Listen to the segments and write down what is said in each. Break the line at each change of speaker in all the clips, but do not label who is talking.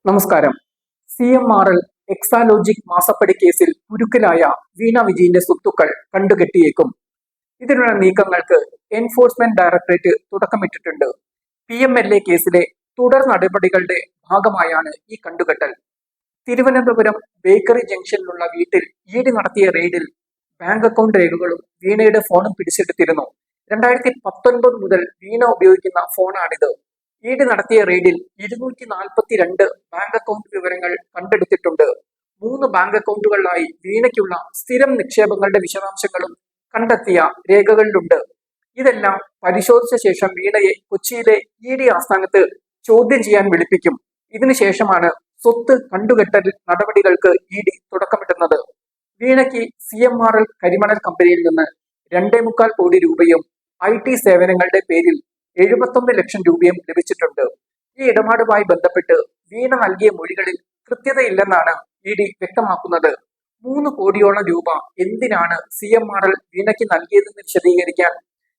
നമസ്കാരം. CMRL എക്സാലോജിക് മാസപ്പടി കേസിൽ കുരുക്കിലായ വീണ വിജയന്റെ സ്വത്തുക്കൾ കണ്ടുകെട്ടിയേക്കും. ഇതിനുള്ള നീക്കങ്ങൾക്ക് എൻഫോഴ്സ്മെന്റ് ഡയറക്ടറേറ്റ് തുടക്കമിട്ടിട്ടുണ്ട്. PMLA കേസിലെ തുടർ നടപടികളുടെ ഭാഗമായാണ് ഈ കണ്ടുകെട്ടൽ. തിരുവനന്തപുരം ബേക്കറി ജംഗ്ഷനിലുള്ള വീട്ടിൽ ED നടത്തിയ റെയ്ഡിൽ ബാങ്ക് അക്കൗണ്ട് രേഖകളും വീണയുടെ ഫോണും പിടിച്ചെടുത്തിരുന്നു. 2019 മുതൽ വീണ ഉപയോഗിക്കുന്ന ഫോണാണിത്. ED നടത്തിയ റെയ്ഡിൽ 242 ബാങ്ക് അക്കൗണ്ട് വിവരങ്ങൾ കണ്ടെടുത്തിട്ടുണ്ട്. 3 ബാങ്ക് അക്കൗണ്ടുകളിലായി വീണയ്ക്കുള്ള സ്ഥിരം നിക്ഷേപങ്ങളുടെ വിശദാംശങ്ങളും കണ്ടെത്തിയ രേഖകളിലുണ്ട്. ഇതെല്ലാം പരിശോധിച്ച ശേഷം വീണയെ കൊച്ചിയിലെ ED ആസ്ഥാനത്ത് ചോദ്യം ചെയ്യാൻ വിളിപ്പിക്കും. ഇതിനുശേഷമാണ് സ്വത്ത് കണ്ടുകെട്ടൽ നടപടികൾക്ക് ED തുടക്കമിടുന്നത്. വീണയ്ക്ക് CMRL കരിമണൽ കമ്പനിയിൽ നിന്ന് 2.25 കോടി രൂപയും IT സേവനങ്ങളുടെ പേരിൽ 71 ലക്ഷം രൂപയും ലഭിച്ചിട്ടുണ്ട്. ഈ ഇടപാടുമായി ബന്ധപ്പെട്ട് വീണ നൽകിയ മൊഴികളിൽ കൃത്യതയില്ലെന്നാണ് ED വ്യക്തമാക്കുന്നത്. 3 കോടിയോളം രൂപ എന്തിനാണ് CMRL വീണയ്ക്ക് നൽകിയതെന്ന് വിശദീകരിക്കാൻ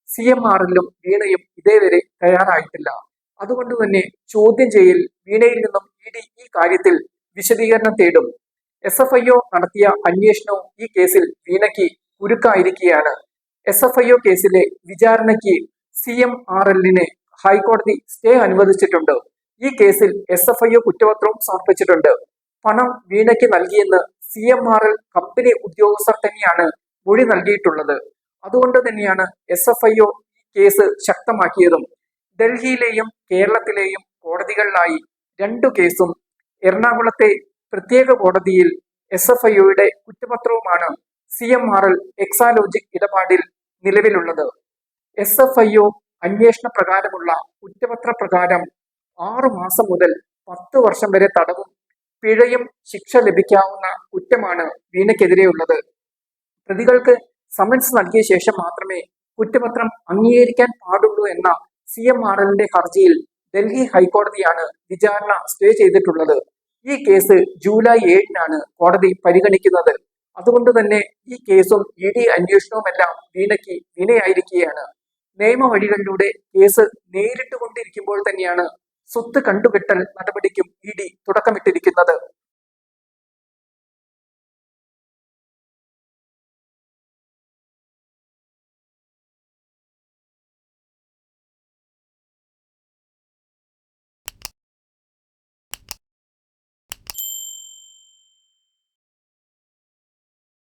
CMRLും വീണയും ഇതേവരെ തയ്യാറായിട്ടില്ല. അതുകൊണ്ട് തന്നെ ചോദ്യം ചെയ്യൽ വീണയിൽ നിന്നും ED ഈ കാര്യത്തിൽ വിശദീകരണം തേടും. SFIO നടത്തിയ അന്വേഷണവും ഈ കേസിൽ വീണയ്ക്ക് കുരുക്കായിരിക്കുകയാണ്. SFIO കേസിലെ വിചാരണയ്ക്ക് CMRLന് ഹൈക്കോടതി സ്റ്റേ അനുവദിച്ചിട്ടുണ്ട്. ഈ കേസിൽ SFIO കുറ്റപത്രവും സമർപ്പിച്ചിട്ടുണ്ട്. പണം വീണയ്ക്ക് നൽകിയെന്ന് CMRL കമ്പനി ഉദ്യോഗസ്ഥർ തന്നെയാണ് മൊഴി നൽകിയിട്ടുള്ളത്. അതുകൊണ്ട് തന്നെയാണ് SFIO ഈ കേസ് ശക്തമാക്കിയതും. ഡൽഹിയിലെയും കേരളത്തിലെയും കോടതികളിലായി 2 കേസും എറണാകുളത്തെ പ്രത്യേക കോടതിയിൽ SFIOയുടെ കുറ്റപത്രവുമാണ് CMRL എക്സാലോജിക് ഇടപാടിൽ നിലവിലുള്ളത്. SFIO അന്വേഷണ പ്രകാരമുള്ള കുറ്റപത്ര പ്രകാരം 6 മാസം മുതൽ 10 വർഷം വരെ തടവും പിഴയും ശിക്ഷ ലഭിക്കാവുന്ന കുറ്റമാണ് വീണയ്ക്കെതിരെയുള്ളത്. പ്രതികൾക്ക് സമൻസ് നൽകിയ ശേഷം മാത്രമേ കുറ്റപത്രം അംഗീകരിക്കാൻ പാടുള്ളൂ എന്ന CMRLന്റെ ഹർജിയിൽ ഡൽഹി ഹൈക്കോടതിയാണ് വിചാരണ സ്റ്റേ ചെയ്തിട്ടുള്ളത്. ഈ കേസ് ജൂലൈ 7-നാണ് കോടതി പരിഗണിക്കുന്നത്. അതുകൊണ്ട് തന്നെ ഈ കേസും ED അന്വേഷണവുമെല്ലാം വീണയ്ക്ക് വിനയായിരിക്കുകയാണ്. നിയമ വഴികളിലൂടെ കേസ് നേരിട്ടുകൊണ്ടിരിക്കുമ്പോൾ തന്നെയാണ് സ്വത്ത് കണ്ടുകെട്ടൽ നടപടിക്കും ED തുടക്കമിട്ടിരിക്കുന്നത്.